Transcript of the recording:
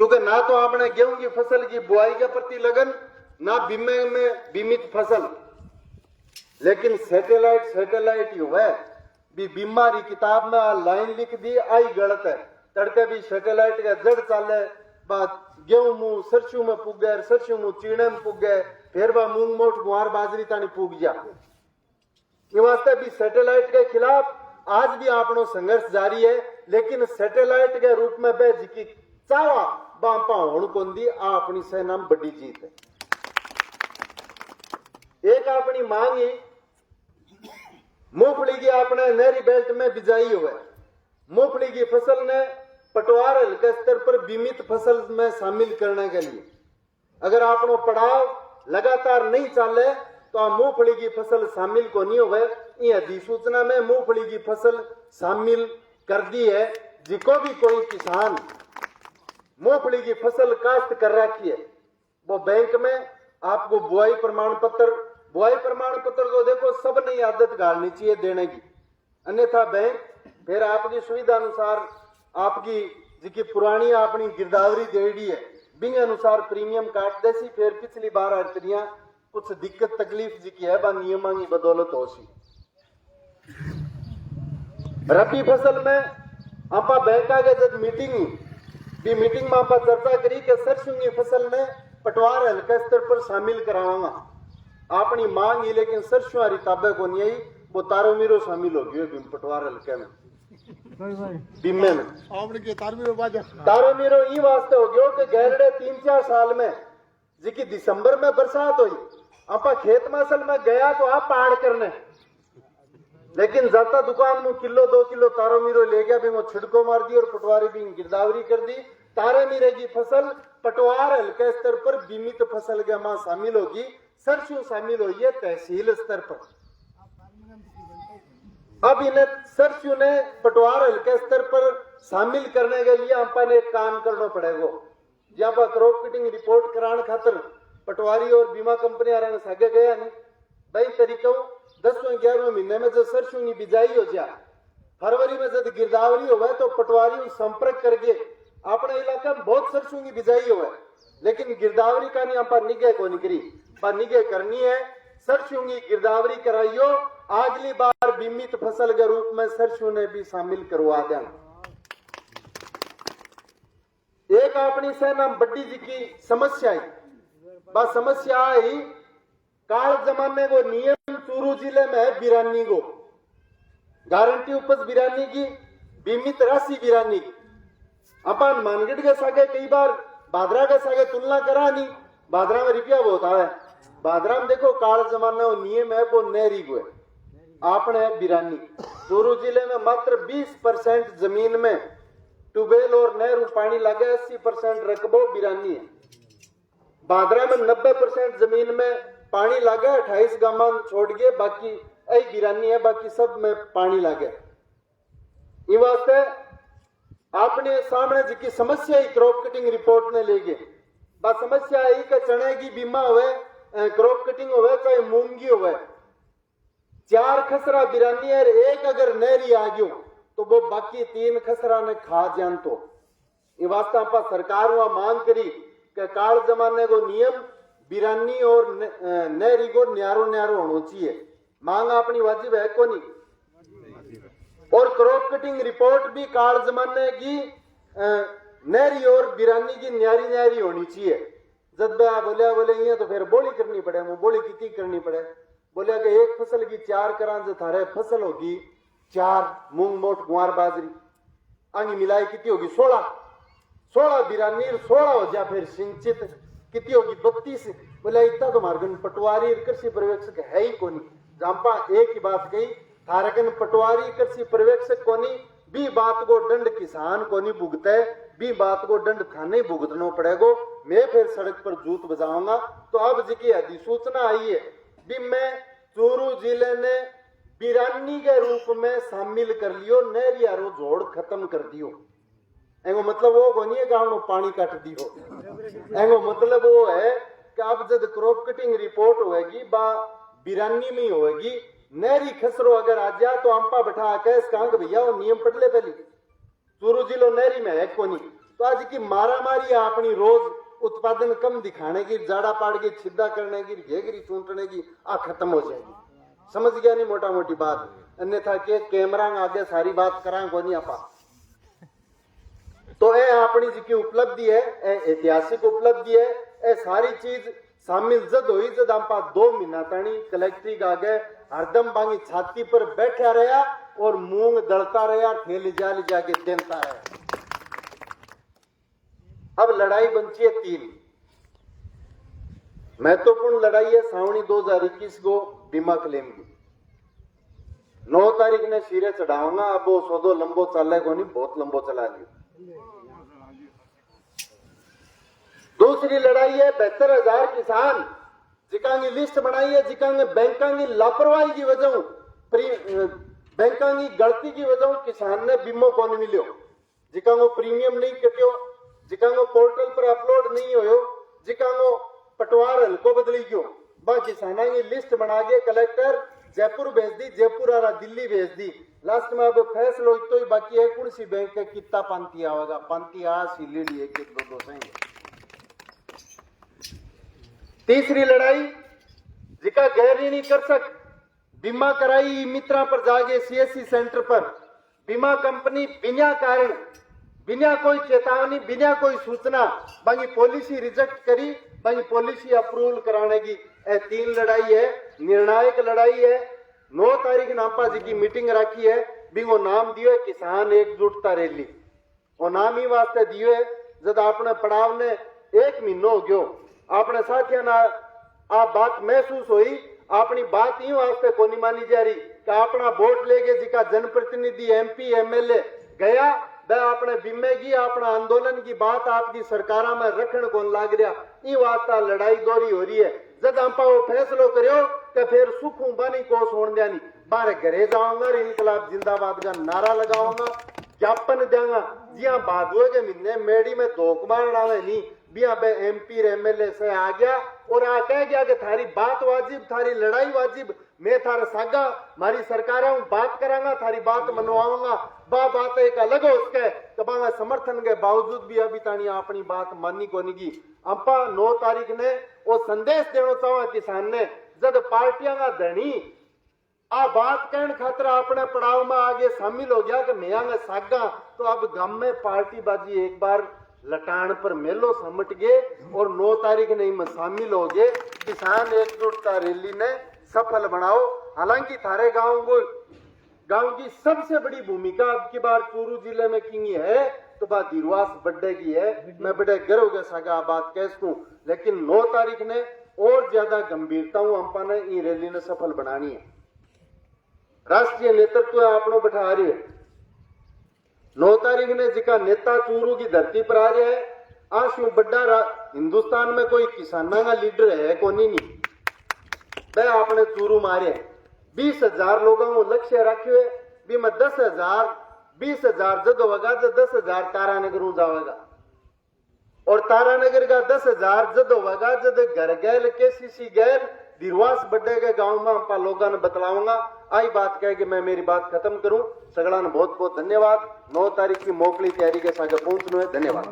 क्योंकि ना तो आपने गेहूं की फसल की बुआई के प्रति लगन, ना बीमे में बीमित फसल, लेकिन सैटेलाइट ही हुआ भी बीमारी किताब में लाइन लिख दी आई गलत है, तड़के भी सैटेलाइट का जड़ चाले, बात गेहूं मुंह सरसों में पुग गए, सरसों मुंह चीणे में पुग गए, फिर वह मूंग मोट गुआर बाजरी तानी पुग गया। ये वास्ते भी सैटेलाइट के खिलाफ आज भी आपनो संघर्ष जारी है, लेकिन सैटेलाइट के रूप में भेज की चावा बांपा होण को दी आ अपनी सेना में बड़ी जीत है। एक अपनी मांग ही मूंगफली की अपने नहरी बेल्ट में बिजाई हुआ है। मूंगफली की फसल ने पटवार हल्के स्तर पर बीमित फसल में शामिल करने के लिए अगर आपनो पड़ाव लगातार नहीं चले तो मूंगफली की फसल शामिल को नहीं हुए। ये अधिसूचना में मूंगफली की फसल शामिल कर दी है। जिको भी कोई किसान मूंगफली की फसल काश्त कर रखी है वो बैंक में आपको बुआई प्रमाण पत्र तो देखो सब नई आदत डालनी चाहिए देने की, अन्यथा बैंक फिर आपकी सुविधा अनुसार आपकी जिकी पुरानी अपनी गिरदावरी देड़ी है बिंग अनुसार प्रीमियम काट देसी, फिर पिछली बार अर्तरिया कुछ दिक्कत तकलीफ जिकी है बा नियमा की बदौलत हो सी। रबी फसल में आपा बैंका के जब मीटिंग में आपा चर्चा करी कि सरसों की फसल ने पटवार हल्का स्तर पर शामिल करावांगा अपनी मांग ही, लेकिन सरसों हरी ताबे को नहीं आई, वो तारो मीरो शामिल हो गई पटवार हल्के में बीमे में तारो मीरो ये वास्ते हो गयो कि गहरे 3-4 साल में जिकी दिसंबर में बरसात हुई आपा खेत मसल में गया तो आप पहाड़ करने, लेकिन जाता दुकान में किलो 2 किलो तारो मीरो ले गया भी वो छिड़को मार दी और पटवारी भी गिरदावरी कर दी। तारे मीरे की फसल पटवार हल्के स्तर पर बीमित फसल के मां शामिल होगी, सरसों शामिल हुई है तहसील स्तर पर। अब इन्हें सरसों ने पटवार हल्के स्तर पर शामिल करने के लिए आपा ने एक काम करना पड़ेगा। जहां पर क्रॉप कटिंग रिपोर्ट कराने खातर पटवारी और बीमा कंपनियां सागे गया नहीं भाई तरीका 10-11 महीने में जब सरसों की बिजाई हो जाए, फरवरी में जब गिरदावरी हो तो पटवारी संपर्क करके अपने इलाके में बहुत सरसों की बिजाई हो, लेकिन गिरदावरी का नहीं आप निगह को नहीं करी, पर निगह करनी है सरसों की गिरदावरी कराइयो, अगली बार बीमित फसल के रूप में सरसों ने भी शामिल करवा देना। एक अपनी सेना बड्डी जी की समस्या है, बस समस्या आई काल जमाने को नियम चूरू जिले में है बिरानी को गारंटी उपज बिरानी की बीमित राशि बिरानी की। अपन मानगढ़ के सागे कई बार बादरा के सागे तुलना करा नहीं, बादरा में रुपया बहुत आवे, बादरा में देखो काल जमाना वो नियम है वो नहरी को है, आपने बिरानी। चूरू जिले में मात्र 20% जमीन में ट्यूबवेल और नहर पानी लगे, 80% रकबो बिरानी है। बादरा में 90% जमीन में पानी लगे, 28 गांव छोड़ के बाकी ऐ गिरानी है, बाकी सब में पानी लगे। इस वास्ते आपने सामने जिकी समस्या ही क्रॉप कटिंग रिपोर्ट ने ले गए, बस समस्या है कि चने की बीमा हुए, क्रॉप कटिंग हुए, चाहे मूंगी हुए, 4 खसरा बिरानी है, एक अगर नहरी आ गयो तो वो बाकी 3 खसरा ने खा जान। तो ये वास्ते आप सरकार हुआ मांग करी कि काल जमाने को नियम बिरानी और नहरी को न्यारो होना चाहिए, मांग अपनी वाजिब है को नहीं। और क्रॉप कटिंग रिपोर्ट भी काल जमाने की नहरी और बिरानी की न्यारी होनी चाहिए। जब बोले ये तो फिर बोली करनी पड़े, वो बोली कितनी करनी पड़े, बोले कि एक फसल की 4 करा जो थारे फसल होगी 4 मूंग मोट गुआर बाजरी आगे मिलाई कितनी होगी 16 बिरानी 16 हो जाए, फिर सिंचित कितनी होगी 32। बोले इतना तो मार्गन पटवारी कृषि पर्यवेक्षक है ही कोनी, जांपा एक ही बात कही थारकन पटवारी कृषि पर्यवेक्षक कोनी भी बात को दंड किसान को नहीं भुगते, भी बात को दंड थाने भुगतना पड़ेगा, मैं फिर सड़क पर जूत बजाऊंगा। तो अब जी की अधिसूचना आई है भी मैं चूरू जिले ने बिरानी के रूप में शामिल कर लियो, नहरियारो जोड़ खत्म कर दियो। एगो मतलब वो को नहीं है कि पानी काट दियो, एगो मतलब वो है कि अब जब क्रॉप कटिंग रिपोर्ट होगी बा बिरानी में होगी, नहरी खसरो अगर आ जाए तो अंपा बैठा के कहा भैया वो नियम पढ़ ले पहले, चूरू जिलो नहरी में है को नहीं, तो तो आज की मारा मारी है अपनी रोज उत्पादन कम दिखाने की, जाड़ा पाड़ की, छिद्दा करने की, घेगरी चूंटने की, आ खत्म हो जाएगी। समझ गया नहीं मोटा मोटी बात। अन्यथा के कैमरा आगे सारी बात करा को नहीं आपा। तो ये अपनी जी की उपलब्धि है, ऐतिहासिक उपलब्धि है। ये सारी चीज शामिल जद हुई जद आपा 2 महीना ताणी कलेक्ट्री आगे हरदम बांगी छाती पर बैठा रहा और मूंग दलता रहा, ठेल जा के देता रहा। अब लड़ाई बची है 3 महत्वपूर्ण लड़ाई है। सावणी 2021 को बीमा क्लेम की 9 तारीख ने सिरे चढ़ाऊंगा। अब वो सौदो लंबो चले को नहीं, बहुत लंबो चला लियो। दूसरी लड़ाई है 72,000 किसान जिका की लिस्ट बनाई है, जिका बैंकों की लापरवाही की वजह, बैंकों की गलती की वजह किसान ने बीमो को नहीं मिलो, जिका को प्रीमियम नहीं कटियो, जिका को पोर्टल पर अपलोड नहीं होयो, जिका को पटवार हल्को बदली गयो। बा किसाना की लिस्ट बना के कलेक्टर जयपुर भेज दी, जयपुर आ दिल्ली भेज दी। लास्ट में अब फैसलो तो ही बाकी है कौन सी बैंक के कितना पांती आवेगा। पांती आ सी लीडी 1-2 सही। तीसरी लड़ाई जिका गैर नहीं कर सक बीमा कराई मित्रा पर जाके सीएससी सेंटर पर बीमा कंपनी बिना कारण, बिना कोई चेतावनी, बिना कोई सूचना बाकी पॉलिसी रिजेक्ट करी, बाकी पॉलिसी अप्रूवल कराने की 3 लड़ाई है। निर्णायक लड़ाई है। 9 तारीख नापा जी की मीटिंग रखी है। बिंगो नाम दियो है किसान एकजुटता रैली। और नाम ही वास्ते दियो है जब आपने पड़ाव ने 1 महीनो हो गयो, आपने साथिया ना आप बात महसूस हुई, अपनी बात ही वास्ते को नहीं मानी जा रही कि अपना वोट लेके जिका जनप्रतिनिधि एमपी एमएलए गया वह अपने बीमे की अपना आंदोलन की बात आपकी सरकार में रखने को लाग रहा। ई वास्ता लड़ाई दोहरी हो रही है। जब आप वो फैसलो करो तो फिर सुखू बनी को छोड़ दिया नहीं, बाहर घरे जाऊंगा और इनकलाब जिंदाबाद का नारा लगाऊंगा, ज्ञापन देंगा। जी हाँ, भादुए के महीने मेडी में धोख मारना नहीं, बिया बे एमपी एमएलए से आ गया और आ कह गया कि थारी बात वाजिब, थारी लड़ाई वाजिब, मैं थारा सागा मारी सरकार हूं, बात करांगा, थारी बात मनवाऊंगा। बात एक अलग हो उसके तबांगा समर्थन के बावजूद भी अभी तानी अपनी बात मानी को नहीं की। अपा 9 तारीख ने वो संदेश देना चाहो किसान ने जब पार्टियां का धनी आ बात कहने खातर अपने पड़ाव में आगे शामिल हो गया कि मैं सागा, तो अब गम में पार्टी बाजी एक बार लटान पर मेलो समट गए और 9 तारीख ने में शामिल हो गए। किसान एकजुटता रैली ने सफल बनाओ। हालांकि थारे गांव की सबसे बड़ी भूमिका अब की बार चूरू जिले में की है तो बात दिरवास बड्डे की है। मैं बड़े गर्व के साथ बात कह सकूं, लेकिन 9 तारीख ने और ज्यादा गंभीरता अंपा ने ये रैली ने सफल बनानी है। राष्ट्रीय नेतृत्व आपनो बैठा रही है। 9 तारीख ने जिका नेता चूरू की धरती पर आ रहा है। आज यूं बड़ा हिंदुस्तान में कोई किसाना का लीडर है को नहीं वह आपने चूरू मारे 20,000 लोगों को लक्ष्य रखे भी मैं 10,000 20,000 जद होगा जब 10,000 तारानगर जाएगा और तारानगर का 10,000 जद होगा जब घर गैल केसीसी गैल दिरवास बड्डे के गांव में हम लोगों ने बतलाऊंगा। आई बात कह के मैं मेरी बात खत्म करूं। सगड़ा ने बहुत बहुत धन्यवाद। 9 तारीख की मोकली तैयारी के साथ पहुंचने धन्यवाद।